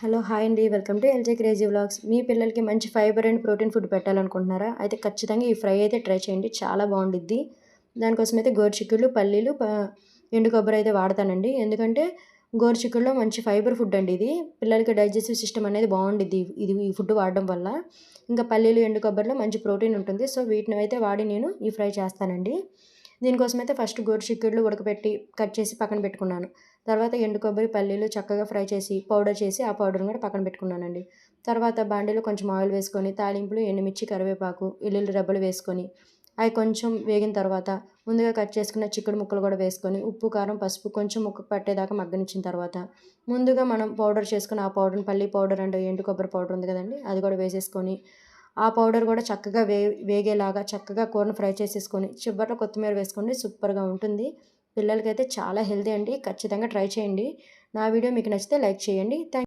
Hello hi అండి, welcome to LJ crazy vlogs. మీ పిల్లలకి మంచి ఫైబర్ అండ్ ప్రోటీన్ ఫుడ్ పెట్టాలనుకుంటున్నారా? అయితే ఖచ్చితంగా ఈ ఫ్రై అయితే ట్రై చేయండి, చాలా బాగుండిద్ది. దానికోసం అయితే గోరుచిక్కుళ్ళు, పల్లీలు, ఎండు కొబ్బరి అయితే వాడతానండి. ఎందుకంటే గోరుచిక్కుల్లో మంచి ఫైబర్ ఫుడ్ అండి ఇది. పిల్లలకి డైజెస్టివ్ సిస్టమ్ అనేది బాగుండిద్ది ఈ ఫుడ్ వాడడం వల్ల. ఇంకా పల్లీలు, ఎండు కొబ్బరిలో మంచి ప్రోటీన్ ఉంటుంది. సో వీటిని అయితే వాడి నేను ఈ ఫ్రై చేస్తానండి. దీనికోసమైతే ఫస్ట్ గోరుచిక్కుళ్ళు ఉడకపెట్టి కట్ చేసి పక్కన పెట్టుకున్నాను. తర్వాత ఎండు కొబ్బరి, పల్లీలు చక్కగా ఫ్రై చేసి పౌడర్ చేసి ఆ పౌడర్ని కూడా పక్కన పెట్టుకున్నానండి. తర్వాత బాండీలో కొంచెం ఆయిల్ వేసుకొని తాలింపులు, ఎండుమిర్చి, కరివేపాకు, వెల్లుల్లి రెబ్బలు వేసుకొని అవి కొంచెం వేగిన తర్వాత ముందుగా కట్ చేసుకున్న చిక్కుడు ముక్కలు కూడా వేసుకొని ఉప్పు, కారం, పసుపు కొంచెం ముక్క పట్టేదాకా మగ్గనిచ్చిన తర్వాత ముందుగా మనం పౌడర్ చేసుకుని ఆ పౌడర్ని పల్లీ పౌడర్ అండ్ ఎండు కొబ్బరి పౌడర్ ఉంది కదండి, అది కూడా వేసేసుకొని ఆ పౌడర్ కూడా చక్కగా వేగేలాగా చక్కగా కూరను ఫ్రై చేసేసుకొని చివరిలో కొత్తిమీర వేసుకోండి. సూపర్గా ఉంటుంది. పిల్లలకైతే చాలా హెల్తీ అండి, ఖచ్చితంగా ట్రై చేయండి. నా వీడియో మీకు నచ్చితే లైక్ చేయండి.